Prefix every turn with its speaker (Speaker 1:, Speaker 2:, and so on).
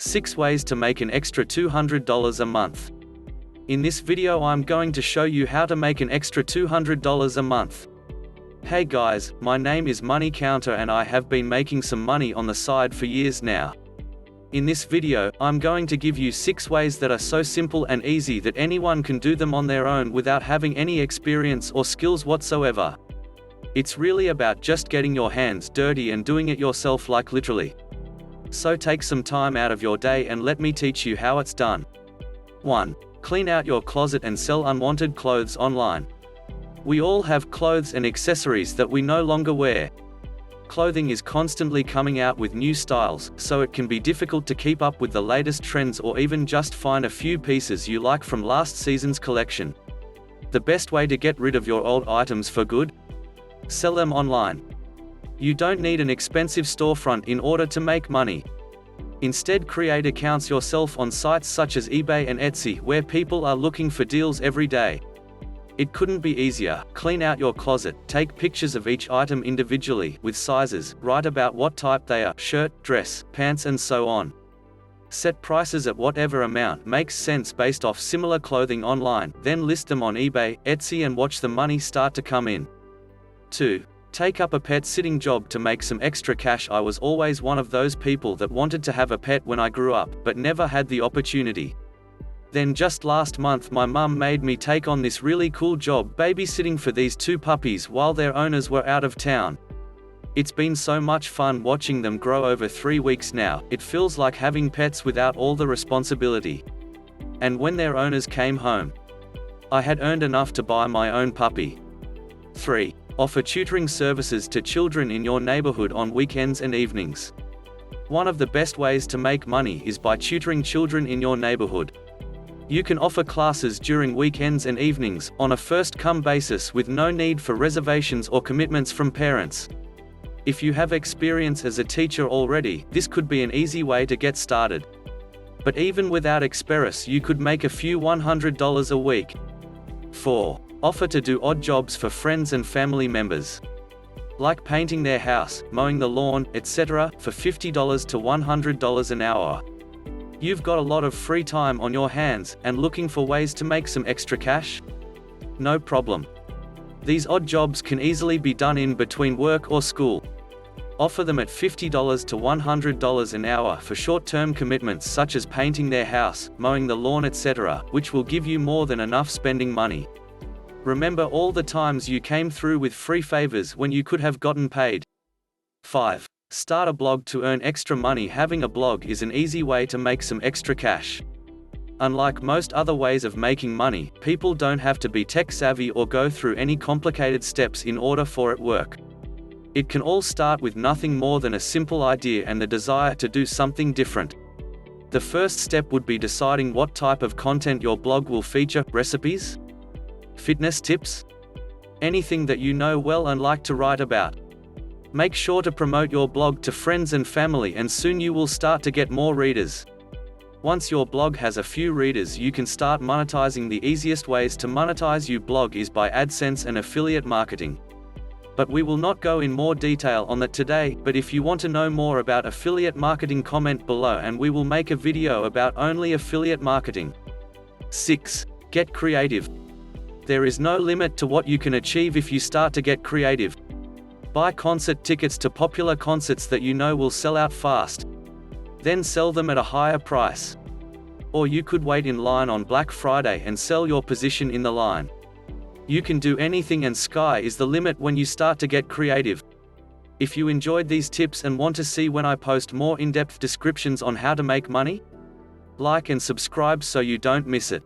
Speaker 1: 6 ways to make an extra $200 a month. In this video I'm going to show you how to make an extra $200 a month. Hey guys, my name is Money Counter and I have been making some money on the side for years now. In this video, I'm going to give you 6 ways that are so simple and easy that anyone can do them on their own without having any experience or skills whatsoever. It's really about just getting your hands dirty and doing it yourself, like literally. So take some time out of your day and let me teach you how it's done. 1. Clean out your closet and sell unwanted clothes online. We all have clothes and accessories that we no longer wear. Clothing is constantly coming out with new styles, so it can be difficult to keep up with the latest trends or even just find a few pieces you like from last season's collection. The best way to get rid of your old items for good? Sell them online. You don't need an expensive storefront in order to make money. Instead, create accounts yourself on sites such as eBay and Etsy, where people are looking for deals every day. It couldn't be easier. Clean out your closet, take pictures of each item individually, with sizes, write about what type they are, shirt, dress, pants and so on. Set prices at whatever amount makes sense based off similar clothing online, then list them on eBay, Etsy and watch the money start to come in. 2. Take up a pet sitting job to make some extra cash. I was always one of those people that wanted to have a pet when I grew up, but never had the opportunity. Then just last month my mum made me take on this really cool job babysitting for these 2 puppies while their owners were out of town. It's been so much fun watching them grow over 3 weeks now. It feels like having pets without all the responsibility. And when their owners came home, I had earned enough to buy my own puppy. 3. Offer tutoring services to children in your neighborhood on weekends and evenings. One of the best ways to make money is by tutoring children in your neighborhood. You can offer classes during weekends and evenings, on a first-come basis with no need for reservations or commitments from parents. If you have experience as a teacher already, this could be an easy way to get started. But even without experience, you could make a few $100 a week. 4. Offer to do odd jobs for friends and family members. Like painting their house, mowing the lawn, etc., for $50 to $100 an hour. You've got a lot of free time on your hands, and looking for ways to make some extra cash? No problem. These odd jobs can easily be done in between work or school. Offer them at $50 to $100 an hour for short-term commitments such as painting their house, mowing the lawn, etc., which will give you more than enough spending money. Remember all the times you came through with free favors when you could have gotten paid. 5. Start a blog to earn extra money. Having a blog is an easy way to make some extra cash. Unlike most other ways of making money, people don't have to be tech savvy or go through any complicated steps in order for it to work. It can all start with nothing more than a simple idea and the desire to do something different. The first step would be deciding what type of content your blog will feature: recipes? Fitness tips? Anything that you know well and like to write about. Make sure to promote your blog to friends and family, and soon you will start to get more readers. Once your blog has a few readers, you can start monetizing. The easiest ways to monetize your blog is by AdSense and affiliate marketing. But we will not go in more detail on that today, but if you want to know more about affiliate marketing, comment below and we will make a video about only affiliate marketing. 6. Get creative. There is no limit to what you can achieve if you start to get creative. Buy concert tickets to popular concerts that you know will sell out fast. Then sell them at a higher price. Or you could wait in line on Black Friday and sell your position in the line. You can do anything, and sky is the limit when you start to get creative. If you enjoyed these tips and want to see when I post more in-depth descriptions on how to make money, like and subscribe so you don't miss it.